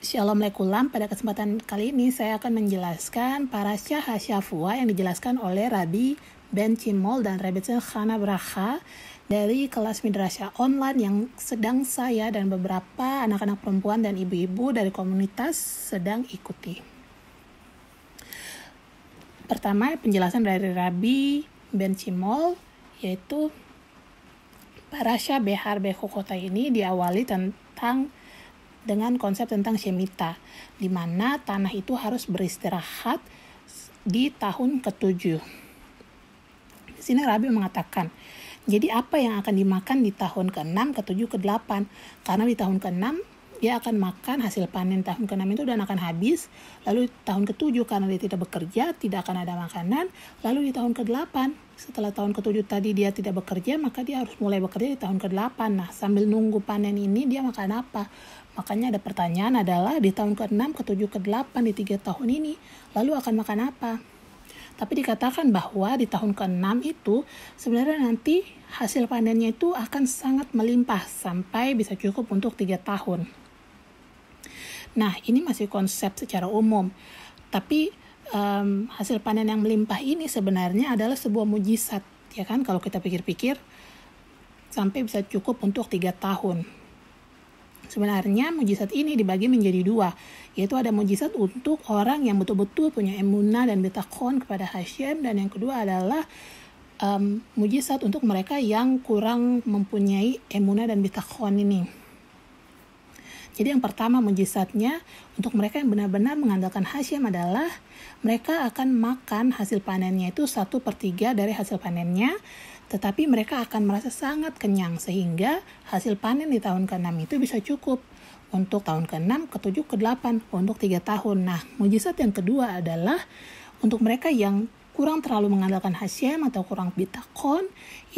Shalom Lekulam, pada kesempatan kali ini saya akan menjelaskan Parasha Hashavua yang dijelaskan oleh Rabbi Ben Chimol dan Rabbi Chana Bracha dari kelas Midrasha online yang sedang saya dan beberapa anak-anak perempuan dan ibu-ibu dari komunitas sedang ikuti. Pertama, penjelasan dari Rabbi Ben Chimol, yaitu Parasha Behar Bechokota ini diawali dengan konsep tentang Shemitah, di mana tanah itu harus beristirahat di tahun ke-7. Di sini Rabbi mengatakan, jadi apa yang akan dimakan di tahun ke-6, ke-7, ke-8? Karena di tahun ke-6 dia akan makan hasil panen tahun ke-6 itu dan akan habis. Lalu di tahun ke-7 karena dia tidak bekerja, tidak akan ada makanan. Lalu di tahun ke-8, setelah tahun ke-7 tadi dia tidak bekerja, maka dia harus mulai bekerja di tahun ke-8. Nah, sambil nunggu panen ini dia makan apa? Makanya ada pertanyaan adalah di tahun ke-6, ke-7, ke-8 di 3 tahun ini, lalu akan makan apa? Tapi dikatakan bahwa di tahun ke-6 itu sebenarnya nanti hasil panennya itu akan sangat melimpah sampai bisa cukup untuk 3 tahun. Nah, ini masih konsep secara umum. Tapi hasil panen yang melimpah ini sebenarnya adalah sebuah mujizat, ya kan? Kalau kita pikir-pikir, sampai bisa cukup untuk 3 tahun. Sebenarnya mujizat ini dibagi menjadi 2, yaitu ada mujizat untuk orang yang betul-betul punya emunah dan bitakon kepada Hashem, dan yang kedua adalah mujizat untuk mereka yang kurang mempunyai emunah dan bitakon ini. Jadi yang pertama mujizatnya untuk mereka yang benar-benar mengandalkan Hashem adalah mereka akan makan hasil panennya itu 1/3 dari hasil panennya, tetapi mereka akan merasa sangat kenyang sehingga hasil panen di tahun ke-6 itu bisa cukup untuk tahun ke-6, ke-7, ke-8 untuk 3 tahun. Nah, mujizat yang kedua adalah untuk mereka yang kurang terlalu mengandalkan Hashem atau kurang bitakon,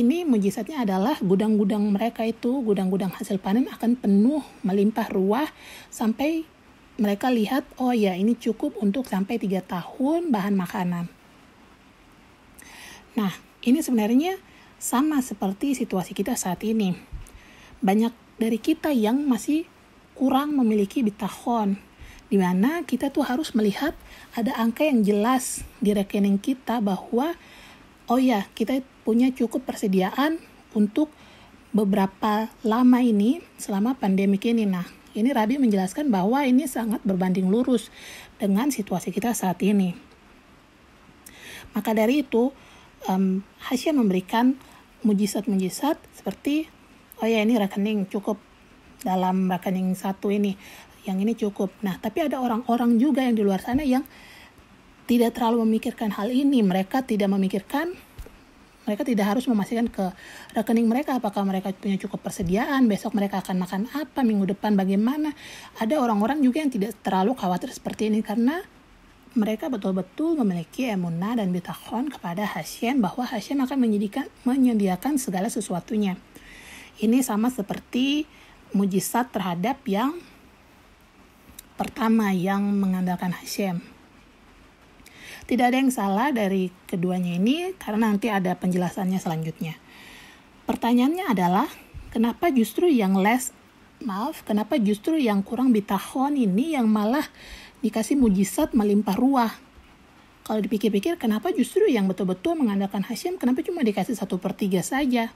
ini mujizatnya adalah gudang-gudang mereka itu, gudang-gudang hasil panen akan penuh melimpah ruah sampai mereka lihat, oh ya ini cukup untuk sampai 3 tahun bahan makanan. Nah, ini sebenarnya sama seperti situasi kita saat ini. Banyak dari kita yang masih kurang memiliki bitakon, di mana kita tuh harus melihat ada angka yang jelas di rekening kita bahwa oh ya kita punya cukup persediaan untuk beberapa lama ini selama pandemik ini. Nah, ini Rabbi menjelaskan bahwa ini sangat berbanding lurus dengan situasi kita saat ini. Maka dari itu Hashem memberikan mujizat-mujizat seperti oh ya ini rekening cukup, dalam rekening 1 ini yang ini cukup. Nah, tapi ada orang-orang juga yang di luar sana yang tidak terlalu memikirkan hal ini. Mereka tidak harus memastikan ke rekening mereka apakah mereka punya cukup persediaan, besok mereka akan makan apa, minggu depan bagaimana. Ada orang-orang juga yang tidak terlalu khawatir seperti ini karena mereka betul-betul memiliki emunah dan bitakon kepada Hashem bahwa Hashem akan menyediakan segala sesuatunya. Ini sama seperti mujizat terhadap yang pertama yang mengandalkan Hashem. Tidak ada yang salah dari keduanya ini karena nanti ada penjelasannya selanjutnya. Pertanyaannya adalah kenapa justru yang kurang bitakon ini yang malah dikasih mujizat melimpah ruah? Kalau dipikir-pikir, kenapa justru yang betul-betul mengandalkan Hashem, kenapa cuma dikasih 1/3 saja?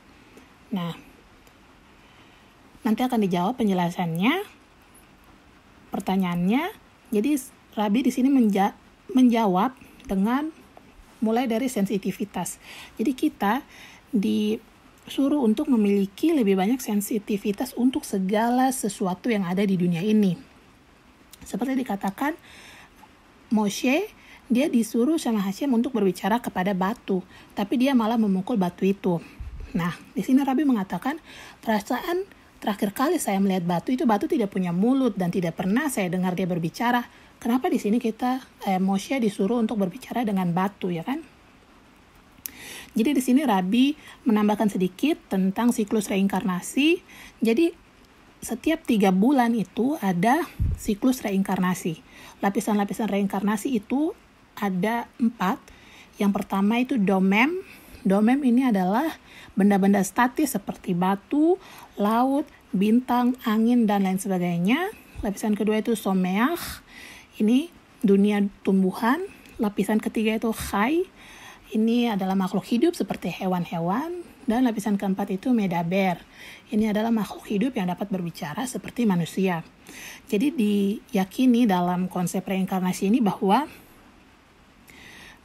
Nah, nanti akan dijawab penjelasannya. Pertanyaannya, jadi Rabbi di sini menjawab dengan mulai dari sensitivitas. Jadi kita disuruh untuk memiliki lebih banyak sensitivitas untuk segala sesuatu yang ada di dunia ini. Seperti dikatakan, Moshe dia disuruh sama Hashem untuk berbicara kepada batu, tapi dia malah memukul batu itu. Nah, di sini Rabbi mengatakan perasaan terakhir kali saya melihat batu tidak punya mulut dan tidak pernah saya dengar dia berbicara. Kenapa di sini Moshe disuruh untuk berbicara dengan batu, ya kan? Jadi di sini Rabbi menambahkan sedikit tentang siklus reinkarnasi. Jadi setiap 3 bulan itu ada siklus reinkarnasi. Lapisan-lapisan reinkarnasi itu ada 4. Yang pertama itu domem. Domem ini adalah benda-benda statis seperti batu, laut, bintang, angin, dan lain sebagainya. lapisan kedua itu someach, ini dunia tumbuhan. Lapisan ketiga itu chai, ini adalah makhluk hidup seperti hewan-hewan. Dan lapisan keempat itu medaber, ini adalah makhluk hidup yang dapat berbicara seperti manusia. Jadi diyakini dalam konsep reinkarnasi ini bahwa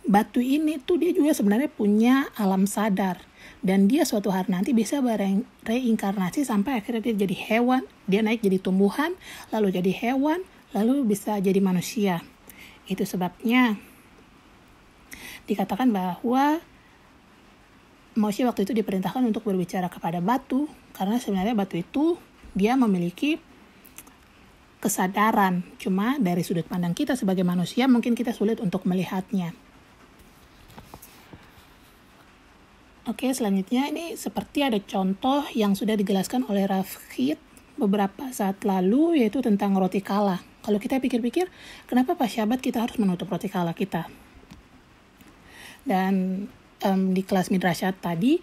batu ini tuh dia juga sebenarnya punya alam sadar. Dan dia suatu hari nanti bisa bereinkarnasi sampai akhirnya dia jadi hewan, dia naik jadi tumbuhan, lalu jadi hewan, lalu bisa jadi manusia. Itu sebabnya dikatakan bahwa Moshe waktu itu diperintahkan untuk berbicara kepada batu, karena sebenarnya batu itu dia memiliki kesadaran. Cuma dari sudut pandang kita sebagai manusia mungkin kita sulit untuk melihatnya. Oke, selanjutnya ini seperti ada contoh yang sudah dijelaskan oleh Rav Hit beberapa saat lalu, yaitu tentang roti kala. Kalau kita pikir-pikir, kenapa pas Syabat kita harus menutup roti kala kita? Dan di kelas Midrashat tadi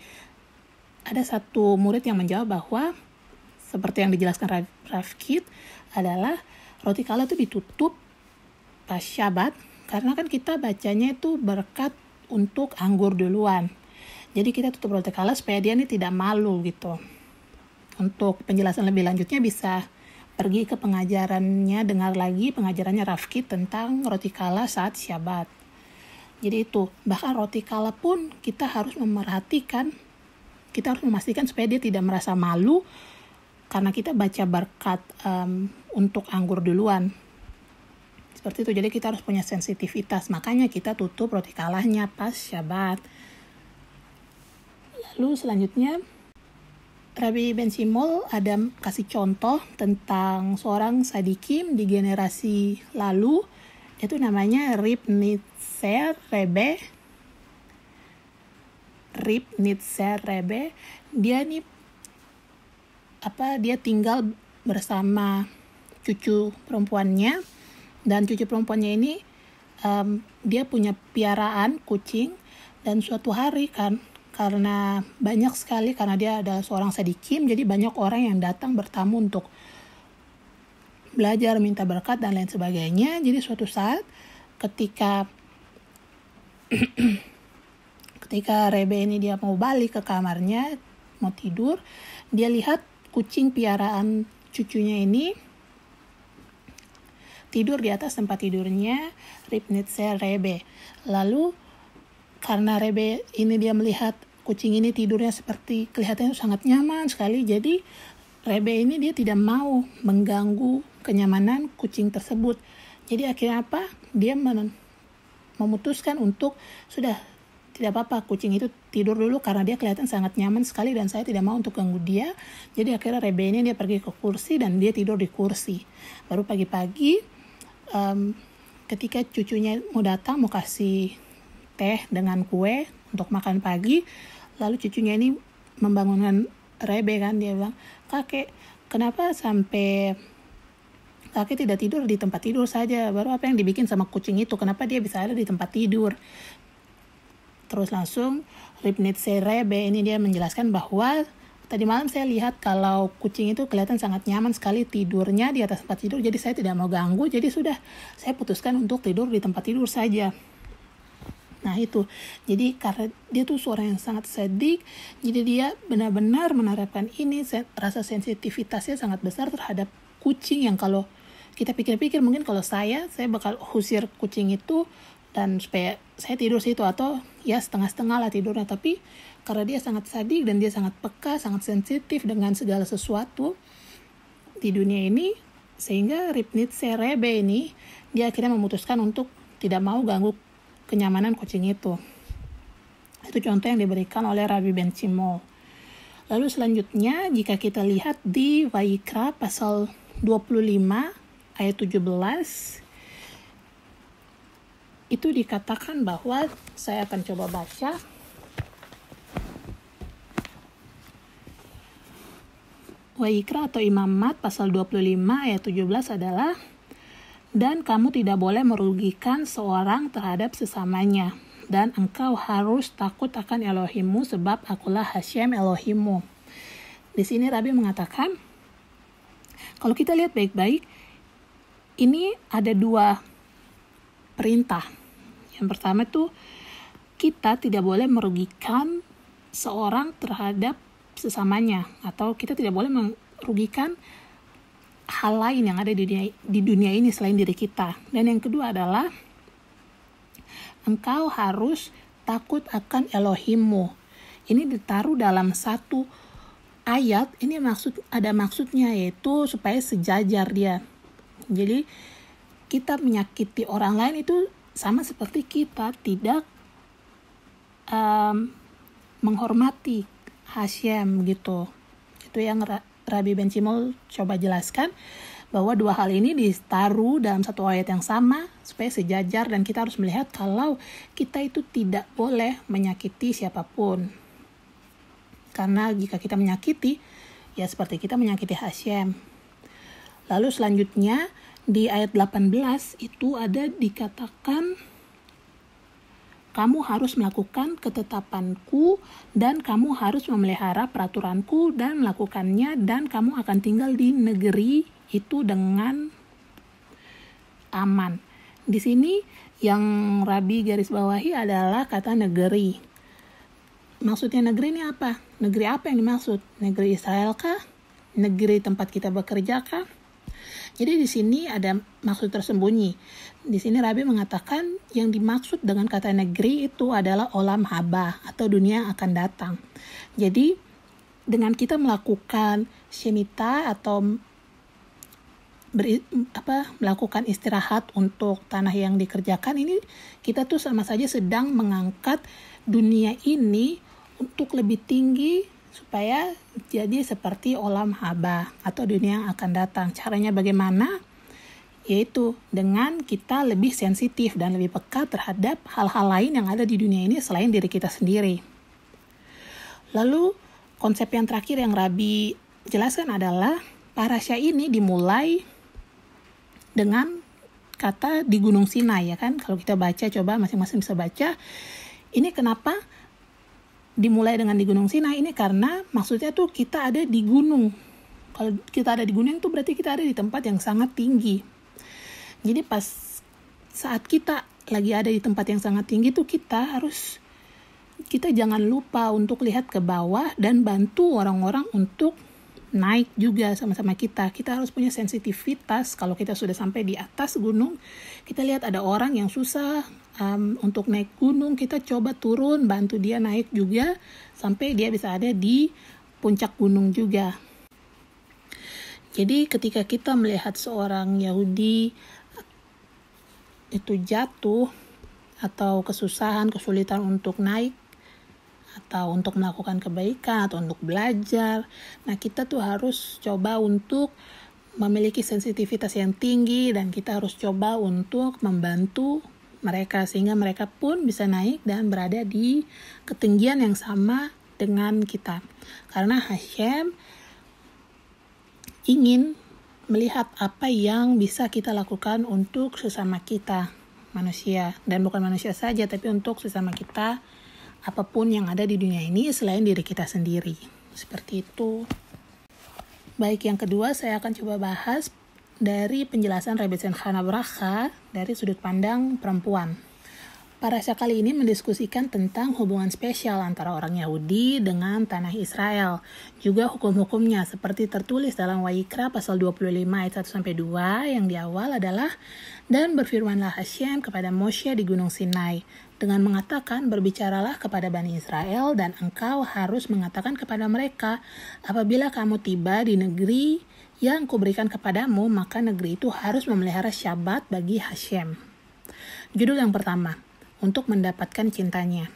ada satu murid yang menjawab bahwa seperti yang dijelaskan Rav Hit adalah roti kala itu ditutup pas Syabat karena kan kita bacanya itu berkat untuk anggur duluan. Jadi kita tutup roti kala supaya dia ini tidak malu gitu. Untuk penjelasan lebih lanjutnya bisa pergi ke pengajarannya, dengar lagi pengajarannya Rav Hit tentang roti kala saat Syabat. Jadi itu, bahkan roti kala pun kita harus memerhatikan, kita harus memastikan supaya dia tidak merasa malu karena kita baca berkat untuk anggur duluan. Seperti itu, jadi kita harus punya sensitivitas, makanya kita tutup roti kalahnya pas Syabat. Lalu selanjutnya, Rabbi Ben Shimol ada kasih contoh tentang seorang sadikim di generasi lalu, itu namanya Rib Nitzer Rebbe. Dia nih dia tinggal bersama cucu perempuannya, dan cucu perempuannya ini dia punya piaraan kucing. Dan suatu hari kan, karena banyak sekali, karena dia adalah seorang sadikim, jadi banyak orang yang datang bertamu untuk belajar, minta berkat dan lain sebagainya. Jadi suatu saat ketika Rebe ini dia mau balik ke kamarnya, mau tidur, dia lihat kucing piaraan cucunya ini tidur di atas tempat tidurnya Ribnitzer Rebe. Lalu karena Rebe ini dia melihat kucing ini tidurnya seperti kelihatannya sangat nyaman sekali, jadi Rebe ini dia tidak mau mengganggu kenyamanan kucing tersebut. Jadi akhirnya apa? Dia memutuskan untuk sudah tidak apa-apa, kucing itu tidur dulu karena dia kelihatan sangat nyaman sekali dan saya tidak mau untuk ganggu dia. Jadi akhirnya Rebe ini dia pergi ke kursi dan dia tidur di kursi. Baru pagi-pagi ketika cucunya mau datang mau kasih teh dengan kue untuk makan pagi, lalu cucunya ini membangunkan Rebe kan, dia bilang, "Kakek, kenapa sampai kakek tidak tidur di tempat tidur saja? Baru apa yang dibikin sama kucing itu? Kenapa dia bisa ada di tempat tidur?" Terus langsung Ribnitzer Rebe ini dia menjelaskan bahwa tadi malam saya lihat kalau kucing itu kelihatan sangat nyaman sekali tidurnya di atas tempat tidur, jadi saya tidak mau ganggu, jadi sudah saya putuskan untuk tidur di tempat tidur saja. Nah itu, jadi karena dia tuh suara yang sangat sedik, jadi dia benar-benar menerapkan ini, rasa sensitivitasnya sangat besar terhadap kucing yang kalau kita pikir-pikir mungkin kalau saya bakal usir kucing itu dan supaya saya tidur situ, atau ya setengah-setengah lah tidurnya. Tapi karena dia sangat sadik dan dia sangat peka, sangat sensitif dengan segala sesuatu di dunia ini, sehingga Ribnitzer Rebe ini dia akhirnya memutuskan untuk tidak mau ganggu kenyamanan kucing itu. Itu contoh yang diberikan oleh Rabbi Ben Shimol. Lalu selanjutnya jika kita lihat di Vayikra pasal 25 ayat 17, itu dikatakan bahwa, saya akan coba baca. Vayikra atau Imamat pasal 25 ayat 17 adalah, "Dan kamu tidak boleh merugikan seorang terhadap sesamanya, dan engkau harus takut akan Elohimmu sebab akulah Hashem Elohimmu." Di sini Rabbi mengatakan, kalau kita lihat baik-baik, ini ada dua perintah. Yang pertama tuh kita tidak boleh merugikan seorang terhadap sesamanya, atau kita tidak boleh merugikan hal lain yang ada di dunia ini selain diri kita. Dan yang kedua adalah engkau harus takut akan Elohimmu. Ini ditaruh dalam satu ayat. Ini ada maksudnya, yaitu supaya sejajar dia. Jadi kita menyakiti orang lain itu sama seperti kita tidak menghormati Hashem gitu. Itu yang Rabbi Ben Chimol coba jelaskan, bahwa dua hal ini ditaruh dalam satu ayat yang sama supaya sejajar, dan kita harus melihat kalau kita itu tidak boleh menyakiti siapapun. Karena jika kita menyakiti, ya seperti kita menyakiti Hashem. Lalu selanjutnya di ayat 18 itu ada dikatakan, kamu harus melakukan ketetapanku dan kamu harus memelihara peraturanku dan melakukannya, dan kamu akan tinggal di negeri itu dengan aman. Di sini yang Rabi garis bawahi adalah kata negeri. Maksudnya negeri ini apa? Negeri apa yang dimaksud? Negeri Israel kah? Negeri tempat kita bekerja kah? Jadi di sini ada maksud tersembunyi. Di sini Rabi mengatakan yang dimaksud dengan kata negeri itu adalah olam haba atau dunia yang akan datang. Jadi dengan kita melakukan shemitah atau melakukan istirahat untuk tanah yang dikerjakan, ini kita tuh sama saja sedang mengangkat dunia ini untuk lebih tinggi supaya jadi seperti olam haba atau dunia yang akan datang. Caranya bagaimana? Yaitu dengan kita lebih sensitif dan lebih peka terhadap hal-hal lain yang ada di dunia ini selain diri kita sendiri. Lalu konsep yang terakhir yang Rabi jelaskan adalah parasya ini dimulai dengan kata di Gunung Sinai, ya kan? Kalau kita baca, coba masing-masing bisa baca. Ini kenapa dimulai dengan di Gunung Sinai? Ini karena maksudnya tuh kita ada di gunung. Kalau kita ada di gunung itu berarti kita ada di tempat yang sangat tinggi. Jadi pas saat kita lagi ada di tempat yang sangat tinggi tuh kita jangan lupa untuk lihat ke bawah dan bantu orang-orang untuk naik juga sama-sama kita. Kita harus punya sensitivitas. Kalau kita sudah sampai di atas gunung, kita lihat ada orang yang susah untuk naik gunung, kita coba turun, bantu dia naik juga, sampai dia bisa ada di puncak gunung juga. Jadi ketika kita melihat seorang Yahudi itu jatuh, atau kesulitan untuk naik, atau untuk melakukan kebaikan, atau untuk belajar. Nah, kita tuh harus coba untuk memiliki sensitivitas yang tinggi, dan kita harus coba untuk membantu mereka, sehingga mereka pun bisa naik dan berada di ketinggian yang sama dengan kita. Karena Hashem ingin melihat apa yang bisa kita lakukan untuk sesama kita, manusia. Dan bukan manusia saja, tapi untuk sesama kita, apapun yang ada di dunia ini selain diri kita sendiri. Seperti itu. Baik, yang kedua saya akan coba bahas dari penjelasan Rabbi Chana Bracha dari sudut pandang perempuan. Parasya kali ini mendiskusikan tentang hubungan spesial antara orang Yahudi dengan tanah Israel. Juga hukum-hukumnya seperti tertulis dalam Wayikra pasal 25 ayat 1-2 yang di awal adalah, dan berfirmanlah Hashem kepada Moshe di Gunung Sinai dengan mengatakan, berbicaralah kepada Bani Israel dan engkau harus mengatakan kepada mereka, apabila kamu tiba di negeri yang kuberikan kepadamu, maka negeri itu harus memelihara Syabat bagi Hashem. Judul yang pertama, untuk mendapatkan cintanya.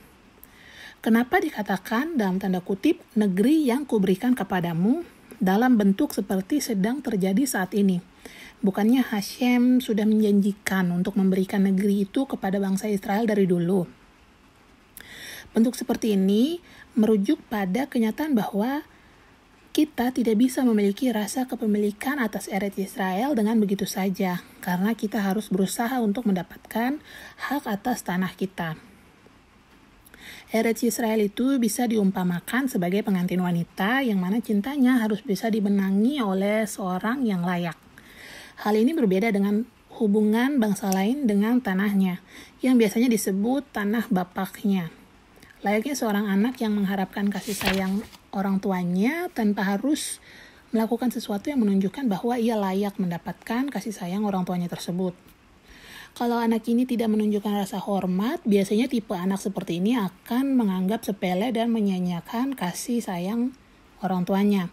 Kenapa dikatakan dalam tanda kutip negeri yang kuberikan kepadamu dalam bentuk seperti sedang terjadi saat ini? Bukannya Hashem sudah menjanjikan untuk memberikan negeri itu kepada bangsa Israel dari dulu? Bentuk seperti ini merujuk pada kenyataan bahwa kita tidak bisa memiliki rasa kepemilikan atas Eretz Israel dengan begitu saja, karena kita harus berusaha untuk mendapatkan hak atas tanah kita. Eretz Israel itu bisa diumpamakan sebagai pengantin wanita yang mana cintanya harus bisa dibenangi oleh seorang yang layak. Hal ini berbeda dengan hubungan bangsa lain dengan tanahnya, yang biasanya disebut tanah bapaknya. Layaknya seorang anak yang mengharapkan kasih sayang orang tuanya tanpa harus melakukan sesuatu yang menunjukkan bahwa ia layak mendapatkan kasih sayang orang tuanya tersebut. Kalau anak ini tidak menunjukkan rasa hormat, biasanya tipe anak seperti ini akan menganggap sepele dan menyanyiakan kasih sayang orang tuanya.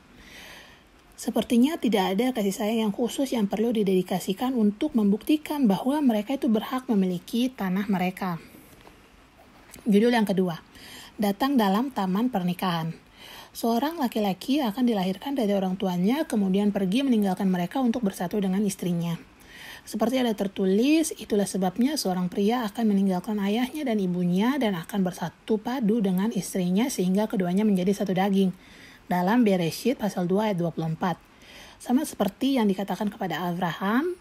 Sepertinya tidak ada kasih sayang yang khusus yang perlu didedikasikan untuk membuktikan bahwa mereka itu berhak memiliki tanah mereka. Judul yang kedua, datang dalam taman pernikahan. Seorang laki-laki akan dilahirkan dari orang tuanya, kemudian pergi meninggalkan mereka untuk bersatu dengan istrinya. Seperti ada tertulis, itulah sebabnya seorang pria akan meninggalkan ayahnya dan ibunya dan akan bersatu padu dengan istrinya sehingga keduanya menjadi satu daging. Dalam Bereshit pasal 2 ayat 24. Sama seperti yang dikatakan kepada Abraham,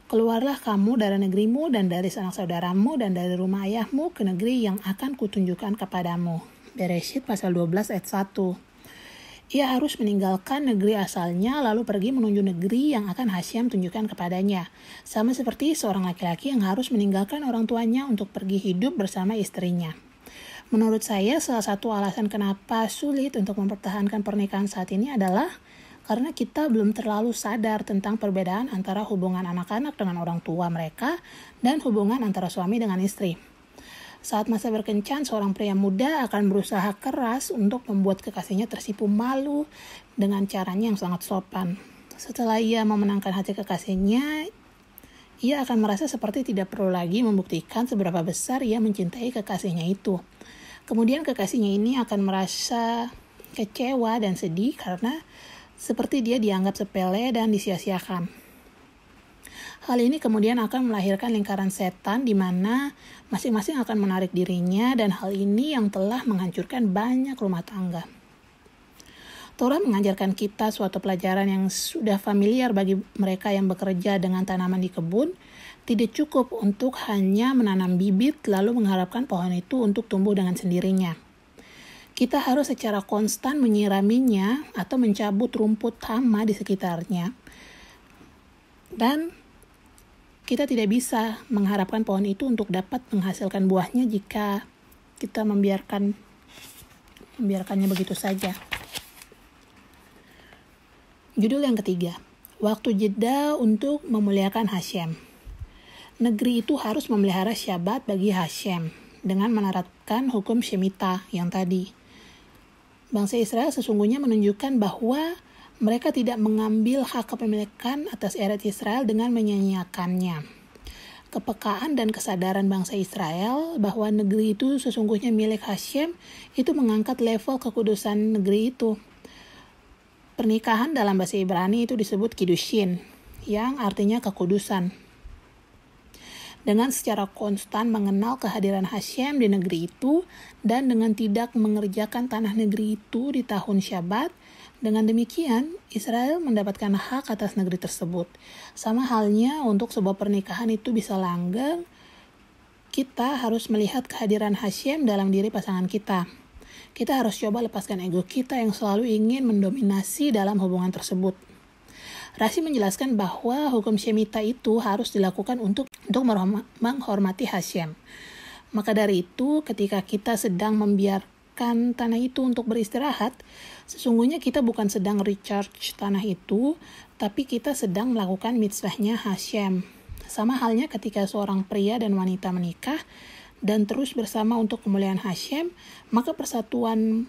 keluarlah kamu dari negerimu dan dari sanak saudaramu dan dari rumah ayahmu ke negeri yang akan kutunjukkan kepadamu. Bereshit pasal 12 ayat 1. Ia harus meninggalkan negeri asalnya lalu pergi menuju negeri yang akan Hashem tunjukkan kepadanya. Sama seperti seorang laki-laki yang harus meninggalkan orang tuanya untuk pergi hidup bersama istrinya. Menurut saya, salah satu alasan kenapa sulit untuk mempertahankan pernikahan saat ini adalah karena kita belum terlalu sadar tentang perbedaan antara hubungan anak-anak dengan orang tua mereka dan hubungan antara suami dengan istri. Saat masa berkencan, seorang pria muda akan berusaha keras untuk membuat kekasihnya tersipu malu dengan caranya yang sangat sopan. Setelah ia memenangkan hati kekasihnya, ia akan merasa seperti tidak perlu lagi membuktikan seberapa besar ia mencintai kekasihnya itu. Kemudian kekasihnya ini akan merasa kecewa dan sedih karena seperti dia dianggap sepele dan disia-siakan. Hal ini kemudian akan melahirkan lingkaran setan di mana masing-masing akan menarik dirinya dan hal ini yang telah menghancurkan banyak rumah tangga. Torah mengajarkan kita suatu pelajaran yang sudah familiar bagi mereka yang bekerja dengan tanaman di kebun. Tidak cukup untuk hanya menanam bibit lalu mengharapkan pohon itu untuk tumbuh dengan sendirinya. Kita harus secara konstan menyiraminya atau mencabut rumput hama di sekitarnya. Dan kita tidak bisa mengharapkan pohon itu untuk dapat menghasilkan buahnya jika kita membiarkannya begitu saja. Judul yang ketiga, waktu jeda untuk memuliakan Hashem. Negeri itu harus memelihara Syabat bagi Hashem dengan menerapkan hukum Shemitah yang tadi. Bangsa Israel sesungguhnya menunjukkan bahwa mereka tidak mengambil hak kepemilikan atas Eretz Israel dengan menyanyiakannya. Kepekaan dan kesadaran bangsa Israel bahwa negeri itu sesungguhnya milik Hashem itu mengangkat level kekudusan negeri itu. Pernikahan dalam bahasa Ibrani itu disebut Kiddushin, yang artinya kekudusan. Dengan secara konstan mengenal kehadiran Hashem di negeri itu dan dengan tidak mengerjakan tanah negeri itu di tahun Syabat, dengan demikian Israel mendapatkan hak atas negeri tersebut. Sama halnya untuk sebuah pernikahan itu bisa langgeng, kita harus melihat kehadiran Hashem dalam diri pasangan kita. Kita harus coba lepaskan ego kita yang selalu ingin mendominasi dalam hubungan tersebut. Rashi menjelaskan bahwa hukum Shemitah itu harus dilakukan untuk menghormati Hashem. Maka dari itu, ketika kita sedang membiarkan tanah itu untuk beristirahat, sesungguhnya kita bukan sedang recharge tanah itu, tapi kita sedang melakukan mitzvahnya Hashem. Sama halnya ketika seorang pria dan wanita menikah dan terus bersama untuk kemuliaan Hashem, maka persatuan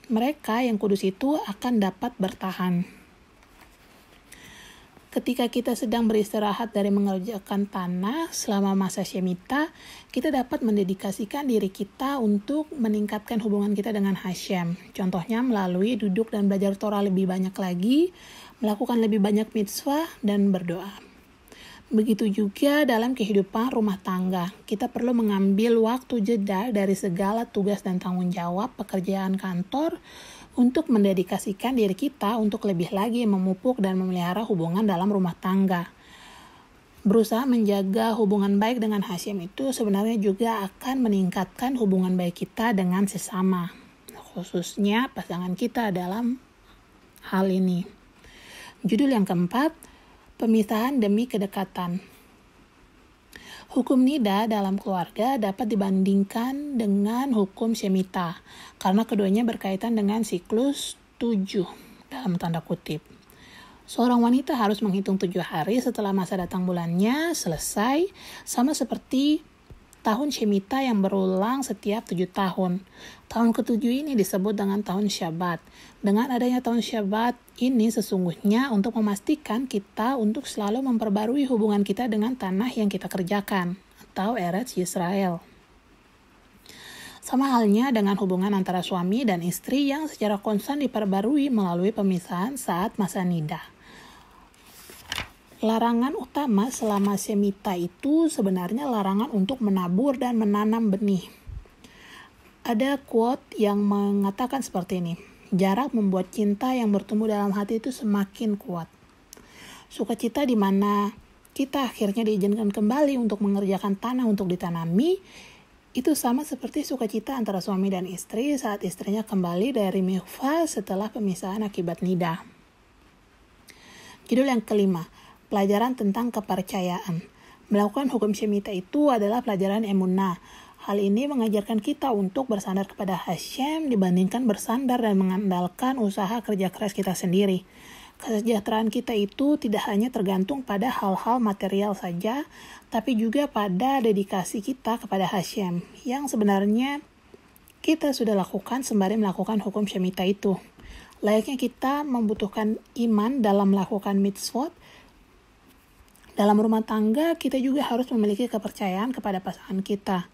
mereka yang kudus itu akan dapat bertahan. Ketika kita sedang beristirahat dari mengerjakan tanah selama masa Shemitah, kita dapat mendedikasikan diri kita untuk meningkatkan hubungan kita dengan Hashem. Contohnya melalui duduk dan belajar Torah lebih banyak lagi, melakukan lebih banyak mitzvah, dan berdoa. Begitu juga dalam kehidupan rumah tangga, kita perlu mengambil waktu jeda dari segala tugas dan tanggung jawab pekerjaan kantor untuk mendedikasikan diri kita untuk lebih lagi memupuk dan memelihara hubungan dalam rumah tangga. Berusaha menjaga hubungan baik dengan Hashem itu sebenarnya juga akan meningkatkan hubungan baik kita dengan sesama, khususnya pasangan kita dalam hal ini. Judul yang keempat, Pemisahan demi kedekatan. Hukum nida dalam keluarga dapat dibandingkan dengan hukum Shemitah, karena keduanya berkaitan dengan siklus 7 dalam tanda kutip. Seorang wanita harus menghitung 7 hari setelah masa datang bulannya selesai, sama seperti tahun Shemitah yang berulang setiap 7 tahun. Tahun ke-7 ini disebut dengan tahun Syabat. Dengan adanya tahun Syabat ini sesungguhnya untuk memastikan kita untuk selalu memperbarui hubungan kita dengan tanah yang kita kerjakan, atau Eretz Yisrael. Sama halnya dengan hubungan antara suami dan istri yang secara konstan diperbarui melalui pemisahan saat masa nida. Larangan utama selama Shemitah itu sebenarnya larangan untuk menabur dan menanam benih. Ada quote yang mengatakan seperti ini, jarak membuat cinta yang bertumbuh dalam hati itu semakin kuat. Sukacita di mana kita akhirnya diizinkan kembali untuk mengerjakan tanah untuk ditanami, itu sama seperti sukacita antara suami dan istri saat istrinya kembali dari mikvah setelah pemisahan akibat nida. Judul yang kelima, pelajaran tentang kepercayaan. Melakukan hukum Shemitah itu adalah pelajaran emunah. Hal ini mengajarkan kita untuk bersandar kepada Hashem dibandingkan bersandar dan mengandalkan usaha kerja keras kita sendiri. Kesejahteraan kita itu tidak hanya tergantung pada hal-hal material saja, tapi juga pada dedikasi kita kepada Hashem, yang sebenarnya kita sudah lakukan sembari melakukan hukum Shemitah itu. Layaknya kita membutuhkan iman dalam melakukan mitzvot, dalam rumah tangga kita juga harus memiliki kepercayaan kepada pasangan kita.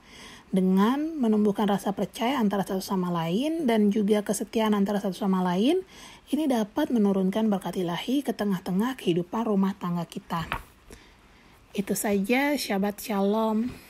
Dengan menumbuhkan rasa percaya antara satu sama lain dan juga kesetiaan antara satu sama lain, ini dapat menurunkan berkat ilahi ke tengah-tengah kehidupan rumah tangga kita. Itu saja, Shabbat Shalom.